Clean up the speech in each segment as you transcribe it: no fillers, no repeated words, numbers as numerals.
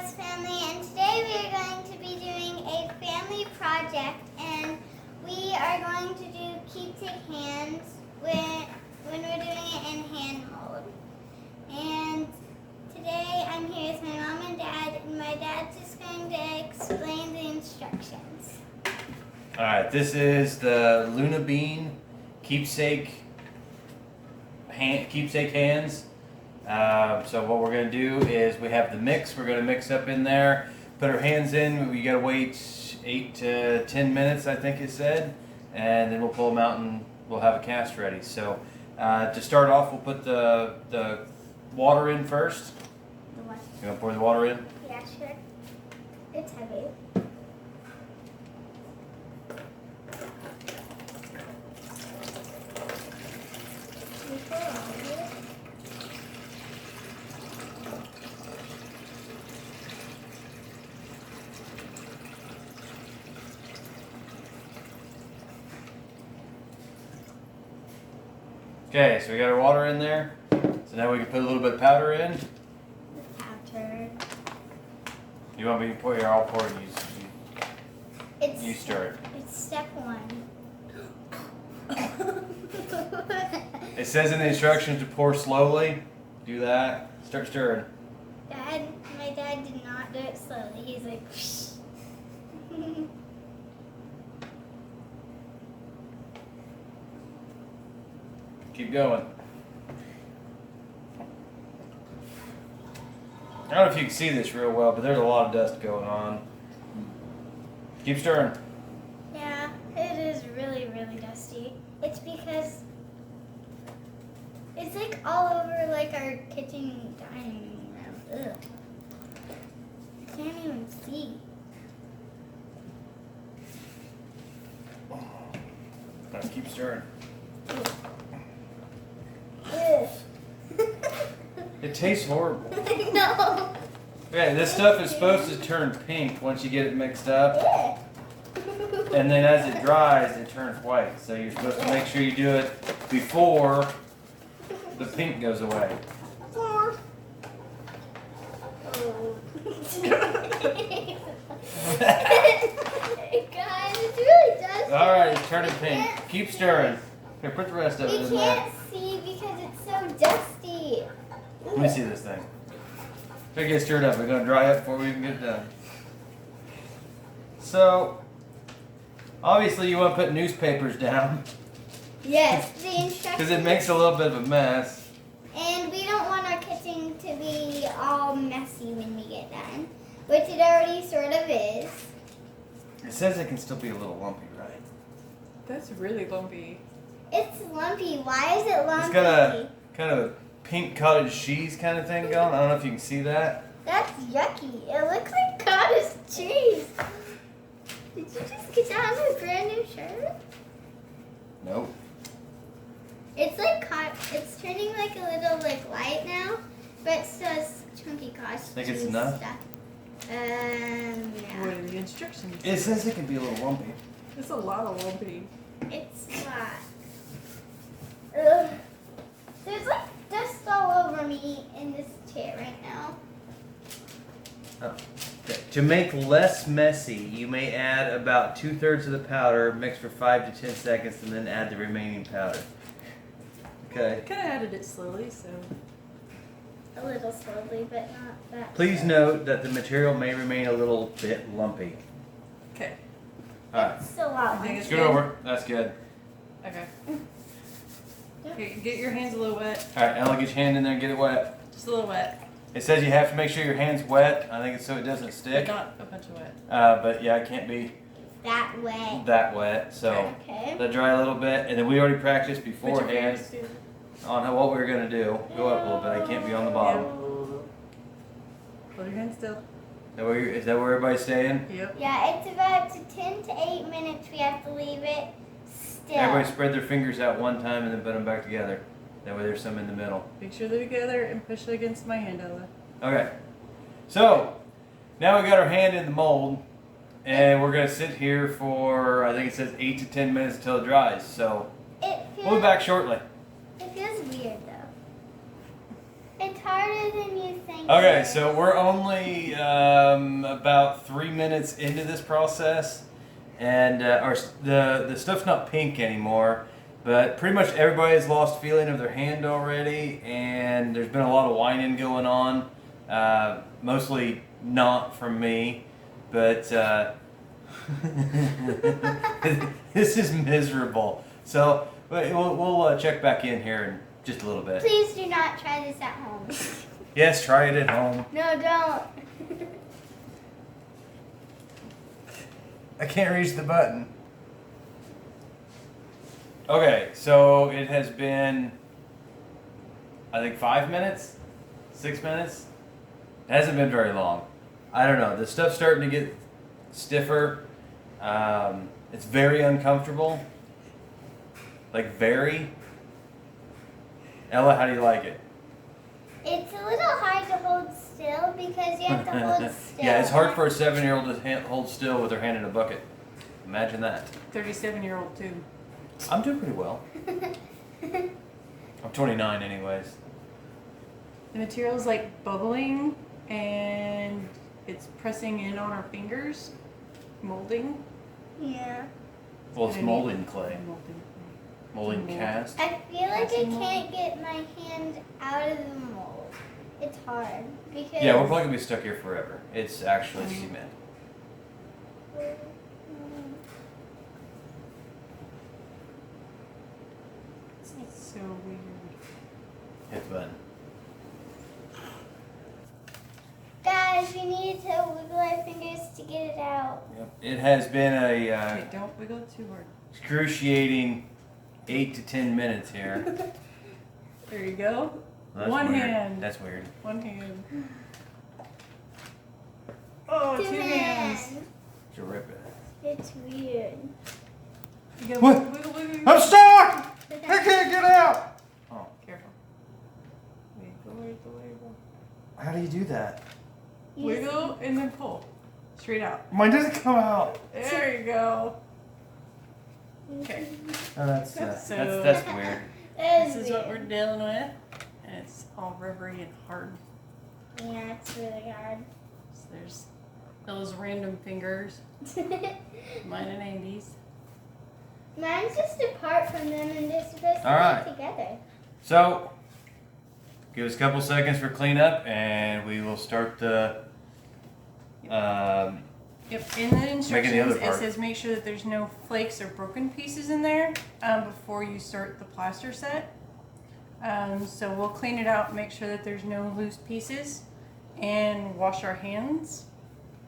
West family, and today we are going to be doing a family project, and we are going to do keepsake hands when we're doing it in hand mode. And today I'm here with my mom and dad, and my dad's just going to explain the instructions. Alright, this is the Luna Bean keepsake hands. So what we're going to do is we have the mix. We're going to mix up in there, put our hands in. We got to wait 8 to 10 minutes, I think it said, and then we'll pull them out and we'll have a cast ready. So to start off, we'll put the water in first. The what? You want to pour the water in? Yeah, sure. It's heavy. Okay, so we got our water in there. So now we can put a little bit of powder in. The powder. You want me to pour? I'll pour it. You stir it. It's step one. It says in the instructions to pour slowly. Do that. Start stirring. My dad did not do it slowly. He's like, Keep going. I don't know if you can see this real well, but there's a lot of dust going on. Keep stirring. yeah, it is really, really dusty. It's because it's like all over like our kitchen dining room. Ugh. I can't even see. Now keep stirring. Ugh. It tastes horrible. No. Okay, this stuff is supposed to turn pink once you get it mixed up. Ugh. And then as it dries, it turns white. So you're supposed to make sure you do it before the pink goes away. Oh. Guys, it's really dusty. Alright, it's turning pink. Keep stirring. Here, put the rest of it We in there. can't see because it's so dusty. Let me see this thing. If it gets stirred up, we're going to dry up before we even get done. So, obviously you want to put newspapers down Yes, the instructions. because it makes a little bit of a mess. And we don't want our kitchen to be all messy when we get done, which it already sort of is. It says it can still be a little lumpy, right? That's really lumpy. It's lumpy. Why is it lumpy? It's got a kind of a pink cottage cheese kind of thing going. I don't know if you can see that. That's yucky. It looks like cottage cheese. Did you just get that on a brand new shirt? Nope. It's like it's turning like a little like light now, but it still has chunky cottage Think it's cheese enough? stuff. What Yeah. are the instructions? It says it can be a little lumpy. It's a lot of lumpy. It's not. Ugh. There's like dust all over me in this chair right now. Oh. Okay. To make less messy, you may add about 2/3 of the powder, mix for 5 to 10 seconds, and then add the remaining powder. I Okay. kind of added it slowly, so. A little slowly, but not that. Please slow. note that the material may remain a little bit lumpy. Okay. Alright. It's still out. I think it's Scoot good. over. That's good. Okay. Okay, get your hands a little wet. Alright, Ella, get your hand in there and get it wet. Just a little wet. It says you have to make sure your hand's wet. I think it's so it doesn't But stick. not a bunch of wet. Oh. But yeah, it can't be That way. that wet. So Okay. let it dry a little bit. And then we already practiced Put your beforehand fingers together. on what we were going to do. Go up a little bit. I can't be on the bottom. Hold your hands still. Is that where everybody's staying? Yep. Yeah, it's about 10 to 8 minutes. We have to leave it still. Everybody spread their fingers out one time and then put them back together. That way there's some in the middle. Make sure they're together and push it against my hand, Ella. Okay. So, now we got our hand in the mold. And we're going to sit here for, I think it says 8 to 10 minutes until it dries. So, It feels, we'll be back shortly. It feels weird though. It's harder than you think. Okay, it is. so we're only about 3 minutes into this process, and the stuff's not pink anymore. But pretty much everybody has lost feeling of their hand already, and there's been a lot of whining going on. Mostly not from me, but this is miserable. So we'll check back in here in just a little bit. Please do not try this at home. Yes, try it at home. No, don't. I can't reach the button. Okay, so it has been, I think 5 minutes, 6 minutes. It hasn't been very long. I don't know. The stuff's starting to get stiffer. It's very uncomfortable. Like very. Ella, how do you like it? It's a little hard to hold still because you have to hold still. Yeah, it's hard for a 7-year-old to hold still with their hand in a bucket. Imagine that. 37-year-old too. I'm doing pretty well. I'm 29 anyways. The material's like bubbling and it's pressing in on our fingers, molding. Yeah. Well, it's molding clay. Molding Mold. cast. I feel like I Casting mold. can't get my hand out of the mold. It's hard because. Yeah, we're probably gonna be stuck here forever. It's actually cement. It's so weird. Hit the button. Guys, we need to wiggle our fingers to get it out. Yep. It has been a Wait, don't wiggle it too hard. excruciating 8 to 10 minutes here. There you go. That's One weird. hand. That's weird. One hand. Oh, two hands. To rip it. It's weird. You gotta What? wiggle, wiggle, wiggle. I'm stuck! I can't get out! Oh, Careful. Wiggle, wiggle, wiggle. how do you do that? Wiggle and then pull. Straight out. Mine doesn't come out. There you go. Okay. Oh, that's So- that's weird. This is what we're dealing with. And it's all rubbery and hard. Yeah, it's really hard. So there's those random fingers. Mine and Andy's. Mine's just apart from them and they're supposed to All right. be together. So, give us a couple seconds for cleanup, and we will start the. Yep, in the other instructions it part. says make sure that there's no flakes or broken pieces in there before you start the plaster set. So we'll clean it out, make sure that there's no loose pieces, and wash our hands.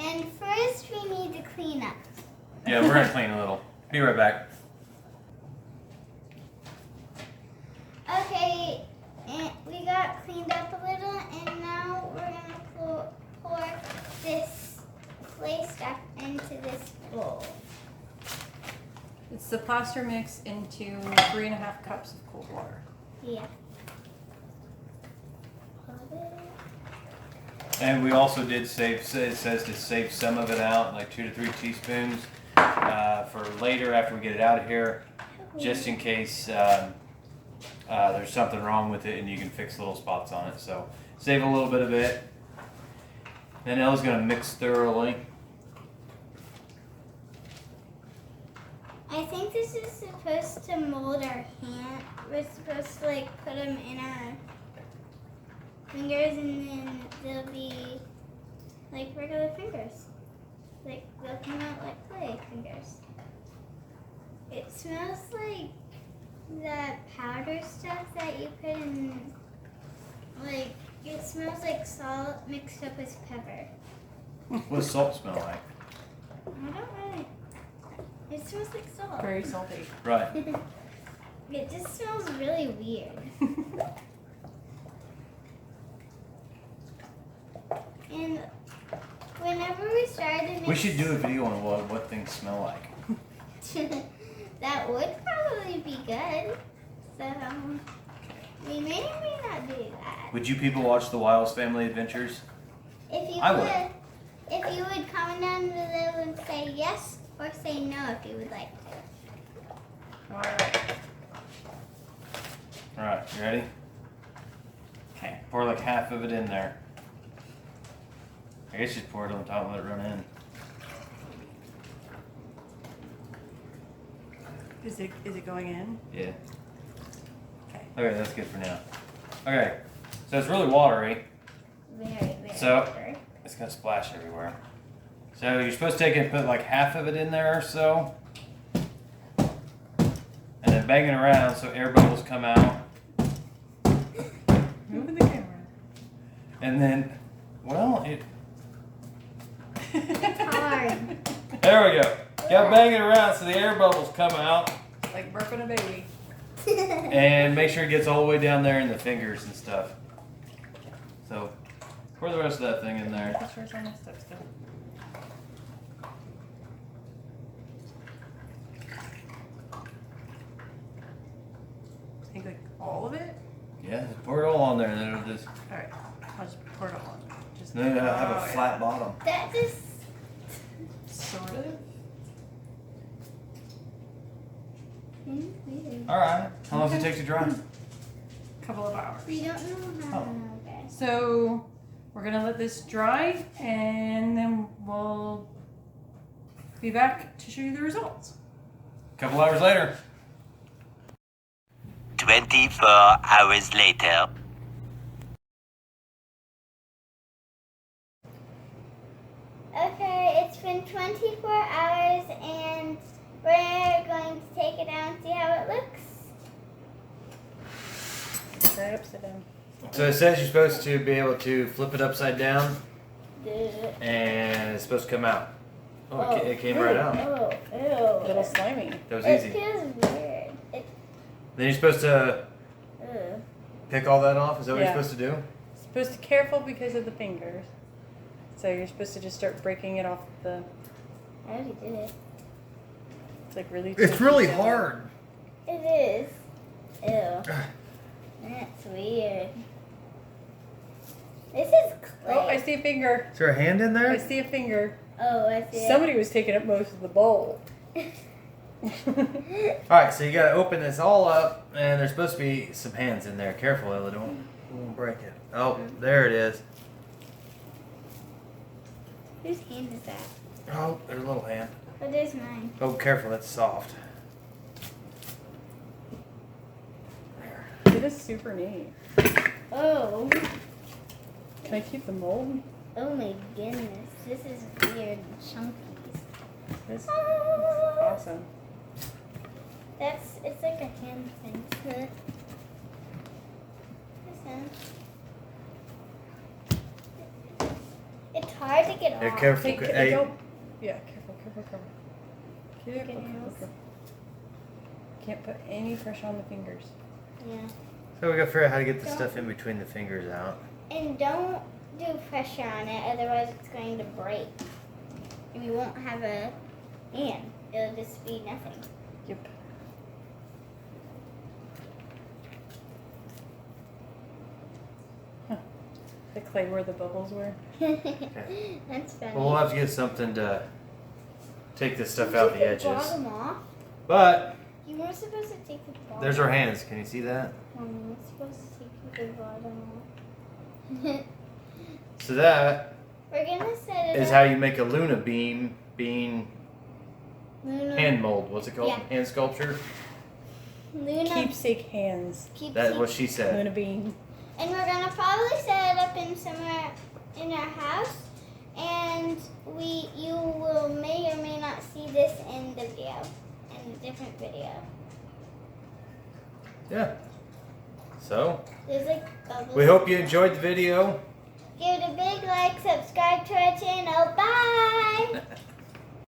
And first we need to clean up. Yeah, we're gonna clean a little. Be right back. Okay, and we got cleaned up a little, and now we're gonna pour this clay stuff into this bowl. It's the plaster mix into 3.5 cups of cold water. Yeah. And we also did save. It says to save some of it out, like 2 to 3 teaspoons, for later after we get it out of here, just in case there's something wrong with it and you can fix little spots on it. So save a little bit of it. Then Ella's gonna mix thoroughly. I think this is supposed to mold our hand. We're supposed to like put them in our fingers and then they'll be like regular fingers. Like they'll come out like clay fingers. It smells like that powder stuff that you put in, like it smells like salt mixed up with pepper. What does salt smell like? I don't really. It smells like salt. Very salty. Right. It just smells really weird. And whenever we started, We should do a video on what things smell like. that would probably be good. So we may or may not do that. Would you people watch the Wiles Family Adventures? If you I would. would, if you would comment down below and say yes or say no if you would like to. Alright. All right, you ready? Okay. Pour like half of it in there. I guess just pour it on top and let it run in. Is it going in? Yeah. Okay. Okay, that's good for now. Okay, so it's really watery. Very, very So- watery. It's gonna splash everywhere. So you're supposed to take it and put like half of it in there or so. And then bang it around so air bubbles come out. Moving the camera. And then, well, It's hard. there we go. Gotta bang it around so the air bubbles come out. Like burping a baby. And make sure it gets all the way down there in the fingers and stuff. So, pour the rest of that thing in there. Make sure it's on my stuff still. Take like all of it? Yeah, just pour it all on there and then it'll just, Alright. I'll just pour it all on. Just then it'll have Oh, a yeah. flat bottom. That just Sort of. seems weird. Alright, how long does it Okay. take to dry? Couple of hours. We don't know how. Oh. Okay. So we're gonna let this dry and then we'll be back to show you the results. Couple hours later. 24 hours later. Okay, it's been 24 hours and we're going to take it out and see how it looks. Right upside down. So it says you're supposed to be able to flip it upside down Ugh. and it's supposed to come out. Oh, it came right out. Oh, A little ew. slimy. That was It easy. feels weird. Then you're supposed to Ugh. pick all that off? Is that what Yeah. you're supposed to do? Supposed to be careful because of the fingers. So you're supposed to just start breaking it off the. I already did it. It's like really. It's tricky, really so- hard. It is. Ew. That's weird. This is clay. Oh, I see a finger. Is there a hand in I there? see a finger. Oh, I see. Somebody was taking up most of the bowl. Alright, so you gotta open this all up and there's supposed to be some hands in there. Careful, Ella, don't break it. Oh, there it is. Whose hand is that? Oh, there's a little hand. Oh, there's mine. Oh, careful, that's soft. It is super neat. Oh. Can I keep the mold? Oh my goodness. This is weird. Chunkies. This is Oh. awesome. It's like a hand thing. Listen. It's hard to get Yeah, off. careful. Hey, Hey, don't. Yeah, careful. Careful. Fingernails. Can't put any pressure on the fingers. Yeah. so we gotta figure out how to get the stuff in between the fingers out. And don't do pressure on it, otherwise it's going to break. And you won't have a hand. It'll just be nothing. Yep. Huh. The clay where the bubbles were. That's funny. Well, we'll have to get something to take this stuff out the Take edges. bottom off. But You weren't supposed to take the bottom. there's our hands. Can you see that? You were supposed to take the bottom off. So that We're gonna set it is up. how you make a Luna bean Luna, hand mold. What's it called? Yeah. Hand sculpture? Luna Keepsake hands. That's what she said. Luna bean. And we're gonna probably set it up in somewhere in our house, and you will may or may not see this in the video, in a different video. Yeah. So There's like bubbles. we hope you enjoyed the video. Give it a big like, subscribe to our channel. Bye.